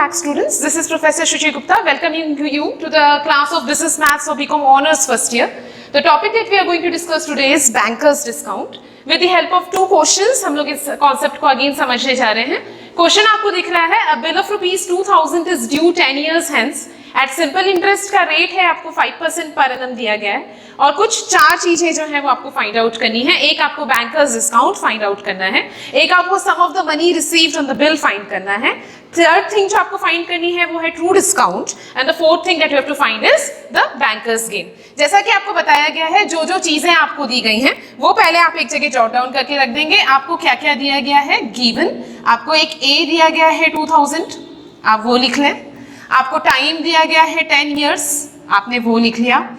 back, students. This is Professor Shuchi Gupta welcoming you to the class of Business Maths for BCom Honors first year. The topic that we are going to discuss today is bankers discount. With the help of two questions, हम लोग इस concept को again समझने जा रहे हैं. Question आपको दिख रहा है, a bill of rupees 2000 is due 10 years hence. At simple interest का रेट है आपको 5% पर annum दिया गया है और कुछ चार चीजें जो है वो आपको फाइंड आउट करनी है. एक आपको बैंकर्स डिस्काउंट फाइंड आउट करना है, एक आपको sum of the money received on the bill find करना है, थर्ड थिंग जो आपको फाइंड करनी है वो है true discount and the fourth thing that you have to find is the banker's gain. जैसा कि आपको बताया गया है, जो जो चीजें आपको दी गई हैं वो पहले आप एक जगह जॉट डाउन करके रख देंगे. आपको क्या क्या दिया गया है गिवन, आपको एक ए दिया गया है 2000, आप वो लिख लें. आपको टाइम दिया गया है 10 इयर्स, आपने वो लिख लिया.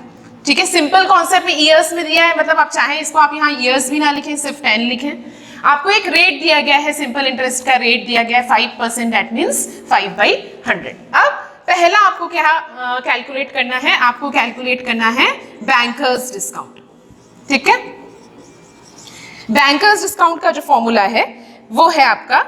ठीक है, सिंपल कॉन्सेप्ट में ईयर्स में दिया है, मतलब आप चाहें इसको आप यहाँ ईयर्स भी ना लिखें, सिर्फ 10 लिखें. आपको एक रेट दिया गया है, सिंपल इंटरेस्ट का रेट दिया गया है 5%, दैट मीन्स 5/100. अब पहला आपको क्या कैलकुलेट करना है, आपको कैलकुलेट करना है बैंकर्स डिस्काउंट. ठीक है, बैंकर्स डिस्काउंट का जो फॉर्मूला है वो है आपका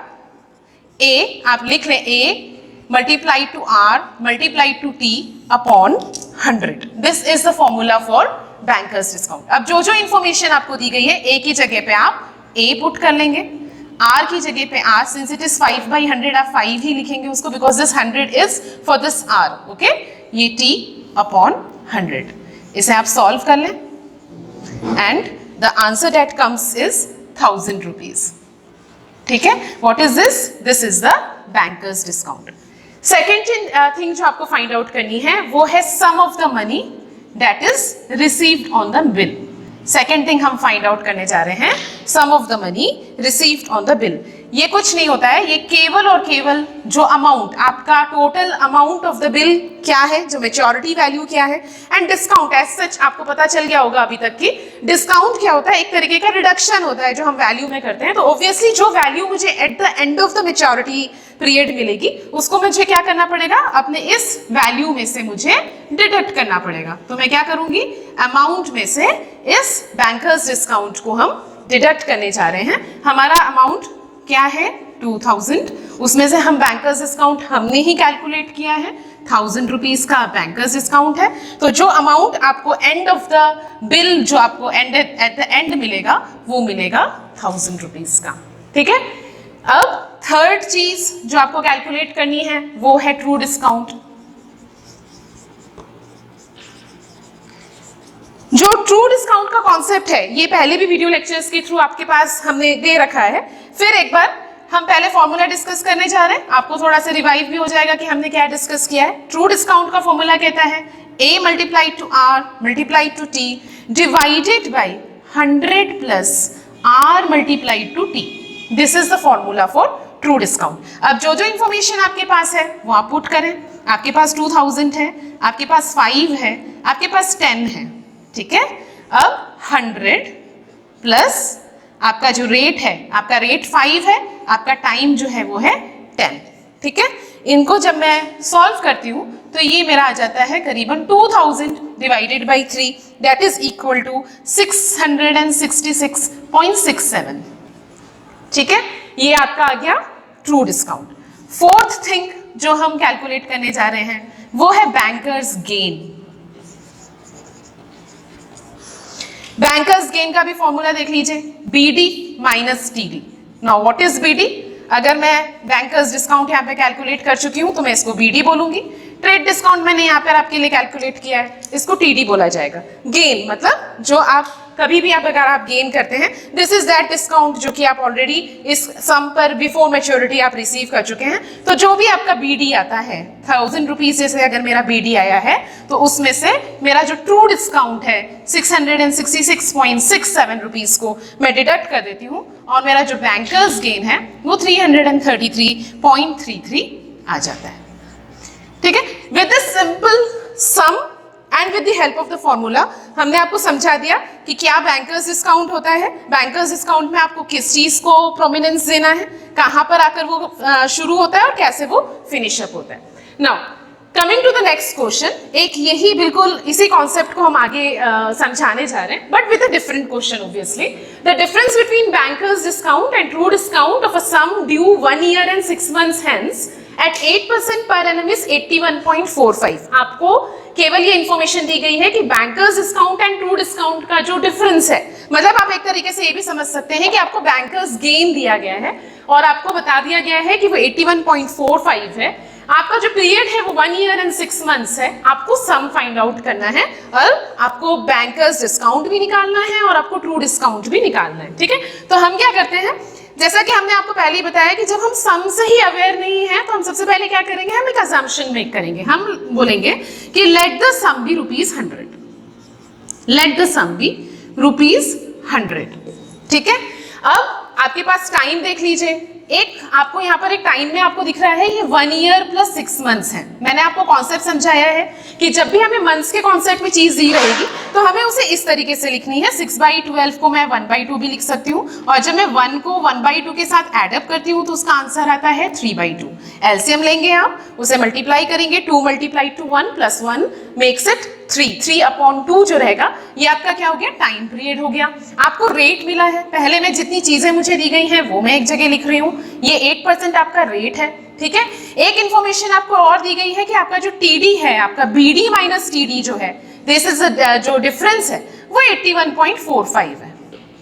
ए, आप लिख लें ए multiplied to r multiplied to t upon 100. This is the formula for bankers discount. अब जो जो इंफॉर्मेशन आपको दी गई है a की जगह पे आप a पुट कर लेंगे, r की जगह पे r, since it is 5/100 आप 5 ही लिखेंगे उसको, because this 100 is for this r. Okay, ये t upon 100. इसे आप सॉल्व कर लें and the answer that comes is 1000 rupees. ठीक है, what is this? This is the bankers discount. Second thing जो आपको फाइंड आउट करनी है वो है sum of the money that is received on the bill. Second thing हम find out करने जा रहे हैं sum of the money received on the bill. ये कुछ नहीं होता है, ये केवल और केवल जो अमाउंट आपका total amount of the bill क्या है, जो मेच्योरिटी वैल्यू क्या है, एंड डिस्काउंट एज सच आपको पता चल गया होगा अभी तक कि डिस्काउंट क्या होता है, एक तरीके का रिडक्शन होता है जो हम वैल्यू में करते हैं. तो ऑब्वियसली जो वैल्यू मुझे at the end of the maturity period मिलेगी उसको मुझे क्या करना पड़ेगा, अपने इस वैल्यू में से मुझे डिडक्ट करना पड़ेगा. तो मैं क्या करूंगी, अमाउंट में से इस बैंकर्स डिस्काउंट को हम डिडक्ट करने जा रहे हैं. हमारा अमाउंट क्या है 2000, उसमें से हम बैंकर्स डिस्काउंट हमने ही कैलकुलेट किया है, 1000 रुपीज का बैंकर्स डिस्काउंट है. तो जो अमाउंट आपको एंड ऑफ द बिल जो आपको एट द एंड मिलेगा वो मिलेगा 1000 रुपीज का. ठीक है, अब थर्ड चीज जो आपको कैलकुलेट करनी है वो है ट्रू डिस्काउंट. जो ट्रू डिस्काउंट का कॉन्सेप्ट है ये पहले भी वीडियो लेक्चर्स के थ्रू आपके पास हमने दे रखा है. फिर एक बार हम पहले फॉर्मूला डिस्कस करने जा रहे हैं, आपको थोड़ा सा रिवाइव भी हो जाएगा कि हमने क्या डिस्कस किया है. ट्रू डिस्काउंट का फॉर्मूला कहता है a multiplied to r multiplied to t divided by 100 plus r multiplied to t. This is the formula for true discount. अब जो जो इंफॉर्मेशन आपके पास है वो आप पुट करें. आपके पास 2000 है, आपके पास 5 है, आपके पास 10 है. ठीक है, अब 100 प्लस आपका जो रेट है, आपका रेट 5 है, आपका टाइम जो है वो है 10. ठीक है, इनको जब मैं सॉल्व करती हूँ तो ये मेरा आ जाता है करीबन 2000 divided by 3 that is equal to 666.67. ठीक है, ये आपका आ गया ट्रू डिस्काउंट. फोर्थ थिंग जो हम कैलकुलेट करने जा रहे हैं वो है बैंकर्स गेन. बैंकर्स गेन का भी फॉर्मूला देख लीजिए, BD minus TD. Now what is BD? अगर मैं बैंकर्स डिस्काउंट यहाँ पे कैलकुलेट कर चुकी हूँ तो मैं इसको BD बोलूंगी. ट्रेड डिस्काउंट मैंने यहाँ पर आपके लिए कैलकुलेट किया है, इसको TD बोला जाएगा. गेन मतलब जो आप कभी भी अगर आप गेन करते हैं, दिस इज दैट डिस्काउंट जो कि आप ऑलरेडी इस सम पर बिफोर मैच्योरिटी आप रिसीव कर चुके हैं. तो जो भी आपका BD आता है 1000 रुपीज जैसे अगर मेरा BD आया है तो उसमें से मेरा जो ट्रू डिस्काउंट है 666.67 रुपीज को मैं डिडक्ट कर देती हूँ और मेरा जो बैंकर्स गेन है वो 333.33 आ जाता है. ठीक है, with this simple some and with the help of the formula हमने आपको समझा दिया कि क्या बैंकर्स डिस्काउंट होता है, बैंकर्स डिस्काउंट में आपको किस चीज को प्रोमिनेंस देना है, कहां पर आकर वो शुरू होता है और कैसे वो फिनिश अप होता है. Now coming to the next question, एक यही बिल्कुल इसी कॉन्सेप्ट को हम आगे समझाने जा रहे हैं but with a different question. Obviously the difference between banker's discount and true discount of a sum due 1 year and 6 months hence at 8% per annum is 81.45। आपको केवल ये इंफॉर्मेशन दी गई है कि bankers discount and true discount का जो difference है, मतलब आप एक तरीके से ये भी समझ सकते हैं कि आपको बैंकर्स गेन दिया गया है और आपको बता दिया गया है कि वो 81.45 है। आपका जो पीरियड है वो 1 ईयर एंड 6 मंथ्स है। आपको सम फाइंड आउट करना है और आपको बैंकर्स डिस्काउंट भी निकालना है और आपको ट्रू डिस्काउंट भी निकालना है। ठीक है, तो हम क्या करते हैं, जैसा कि हमने आपको पहले ही बताया कि जब हम सम से ही अवेयर नहीं है तो हम सबसे पहले क्या करेंगे, हम एक अजम्पशन मेक करेंगे। हम बोलेंगे कि let the sum be ₹100, let the sum be ₹100। ठीक है, अब आपके पास टाइम देख लीजिए, एक आपको यहाँ पर एक टाइम में आपको दिख रहा है ये 1 ईयर प्लस 6 मंथ्स है। मैंने आपको कॉन्सेप्ट समझाया है कि जब भी हमें मंथ्स के कॉन्सेप्ट में चीज दी रहेगी तो हमें उसे इस तरीके से लिखनी है। 6/12 को मैं 1/2 भी लिख सकती हूँ और जब मैं 1 को 1/2 के साथ एडअप करती हूँ तो उसका आंसर आता है 3/2। एलसीएम लेंगे आप, उसे मल्टीप्लाई करेंगे, 2 × 1 + 1 मेक्स इट 3। 3/2 जो रहेगा ये आपका क्या हो गया, टाइम पीरियड हो गया। आपको रेट मिला है, पहले मैं जितनी चीजें मुझे दी गई हैं वो मैं एक जगह लिख रही हूँ। ये 8% आपका रेट है। ठीक है, एक इंफॉर्मेशन आपको और दी गई है कि आपका जो टीडी है, आपका बीडी माइनस टीडी जो है, दिस इज जो डिफरेंस है वो 81.45 है।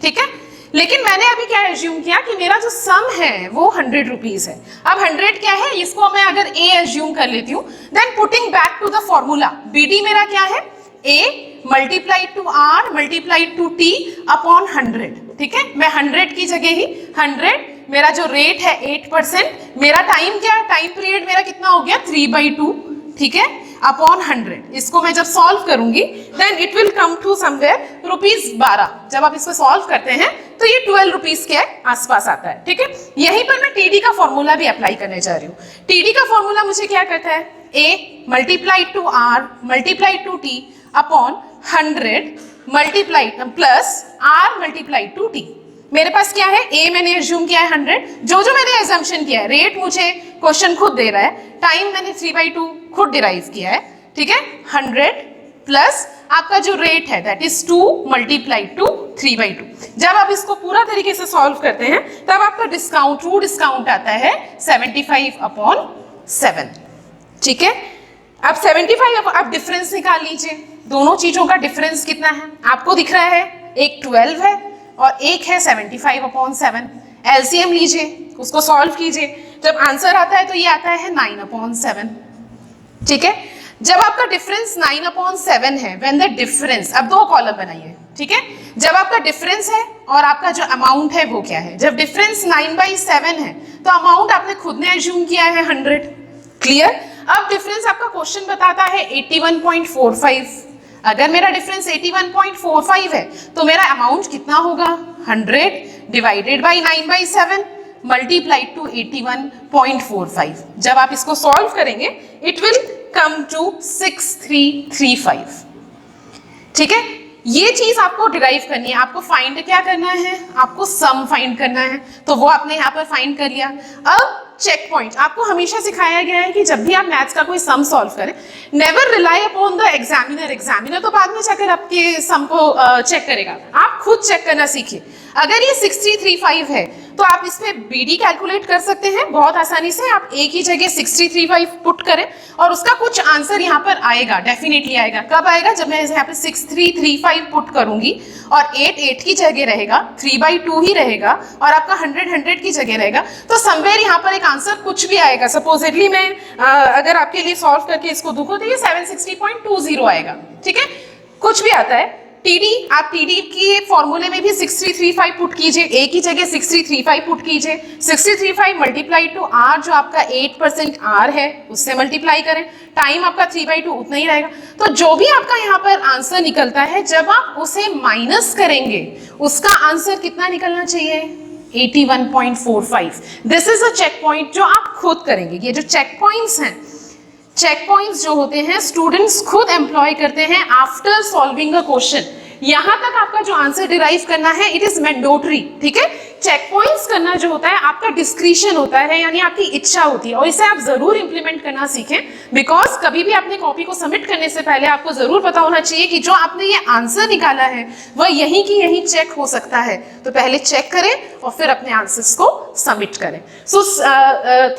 ठीक है, लेकिन मैंने अभी क्या एज्यूम किया कि मेरा जो सम है वो 100 रुपीज है। अब 100 क्या है, इसको मैं अगर ए एज्यूम कर लेती हूँ, then putting back to the formula, BD मेरा क्या है, a multiply to r multiply to t upon 100। ठीक है, मैं 100 की जगह ही 100, मेरा जो रेट है 8%, मेरा टाइम क्या, टाइम पीरियड मेरा कितना हो गया 3/2। ठीक है, अपॉन 100, इसको मैं जब सॉल्व करूंगी then it will come to somewhere ₹12। जब आप इसको सॉल्व करते हैं तो ये 12 रुपीज के आसपास आता है। ठीक है, यहीं पर मैं टीडी का फॉर्मूला भी अप्लाई करने जा रही हूँ। टीडी का फॉर्मूला मुझे क्या करता है, a multiply to r multiply to t upon 100 multiply plus r multiply to t। मेरे पास क्या है, a मैंने एज्यूम किया है 100, जो मैंने एजम्पशन किया है, रेट मुझे क्वेश्चन खुद दे रहा है, टाइम मैंने 3/2 खुद डिराइव किया है। ठीक है, 100 प्लस आपका जो रेट है दैट इज 2 मल्टीप्लाई टू 3/2। जब आप इसको पूरा तरीके से सॉल्व करते हैं तब आपका डिस्काउंट, ट्रू डिस्काउंट आता है 75/7। ठीक है, अब 75, अब डिफरेंस निकाल लीजिए, दोनों चीजों का डिफरेंस कितना है आपको दिख रहा है, एक 12 है और एक है 75/7। एलसीएम लीजिए, उसको सॉल्व कीजिए, जब आंसर आता है तो ये आता है 9/7। ठीक है, जब आपका डिफरेंस 9/7 है, व्हेन द डिफरेंस, अब दो कॉलम बनाइए। ठीक है, जब आपका डिफरेंस है और आपका जो अमाउंट है वो क्या है, जब डिफरेंस 9/7 है तो अमाउंट आपने खुद ने एज्यूम किया है 100। क्लियर, अब डिफरेंस आपका क्वेश्चन बताता है 81.45। अगर मेरा डिफरेंस 81.45 है तो मेरा अमाउंट कितना होगा, 100 डिवाइडेड बाई 9/7 मल्टीप्लाई टू 81.45। जब आप इसको सॉल्व करेंगे इट विल कम टू 6335। ठीक है, ये चीज आपको डिराइव करनी है, आपको फाइंड क्या करना है, आपको सम फाइंड करना है, तो वो आपने यहाँ पर फाइंड कर लिया। अब चेक पॉइंट, आपको हमेशा सिखाया गया है कि जब भी आप मैथ्स का कोई सम सॉल्व करें, never rely upon the examiner. Examiner तो बाद में जाकर आपके सम को चेक करेगा, आप खुद चेक करना सीखिए। अगर ये 6335 है तो आप इसमें बीडी कैलकुलेट कर सकते हैं बहुत आसानी से। आप ए की जगह 6335 पुट करें और उसका कुछ आंसर यहाँ पर आएगा, डेफिनेटली आएगा। कब आएगा, जब मैं यहाँ पे 6335 पुट करूंगी और 8 की जगह रहेगा, 3/2 ही रहेगा और आपका 100 की जगह रहेगा, तो समवेयर यहाँ पर एक आंसर कुछ भी आएगा। सपोजिटली मैं अगर आपके लिए सॉल्व करके इसको दूंगा तो ये 760.20 आएगा। ठीक है, कुछ भी आता है। टीडी, आप टीडी की फॉर्मूले में भी 6335 पुट कीजिए, ए की जगह 6335 पुट कीजिए। 6335 मल्टीप्लाई टू आर, जो आपका 8% आर है उससे मल्टीप्लाई करें, टाइम आपका 3/2 उतना ही रहेगा। तो जो भी आपका यहाँ पर आंसर निकलता है, जब आप उसे माइनस करेंगे उसका आंसर कितना निकलना चाहिए, 81.45। This is a check point जो आप खुद करेंगे। ये जो चेक पॉइंट्स हैं, चेक पॉइंट्स जो होते हैं स्टूडेंट्स खुद एम्प्लॉय करते हैं आफ्टर सॉल्विंग अ क्वेश्चन। यहां तक आपका जो आंसर डिराइव करना है इट इज मैंडेटरी। ठीक है, चेक पॉइंट्स करना जो होता है आपका डिस्क्रिशन होता है, यानी आपकी इच्छा होती है और इसे आप जरूर इंप्लीमेंट करना करना सीखें, बिकॉज कभी भी अपने कॉपी को सबमिट करने से पहले आपको जरूर पता होना चाहिए कि जो आपने ये आंसर निकाला है वह यहीं की यहीं चेक हो सकता है। तो पहले चेक करें और फिर अपने आंसर्स को सबमिट करें। सो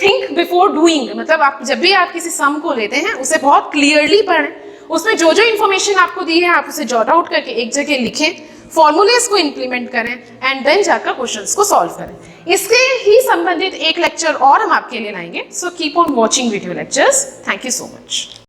थिंक बिफोर डूइंग, मतलब आप जब भी आप किसी सम को लेते हैं उसे बहुत क्लियरली पढ़ें, उसमें जो जो इन्फॉर्मेशन आपको दी है आप उसे जॉट आउट करके एक जगह लिखें, फॉर्मूलेस को इंप्लीमेंट करें एंड देन जाकर क्वेश्चंस को सॉल्व करें। इसके ही संबंधित एक लेक्चर और हम आपके लिए लाएंगे। So keep on watching video lectures. Thank you so much.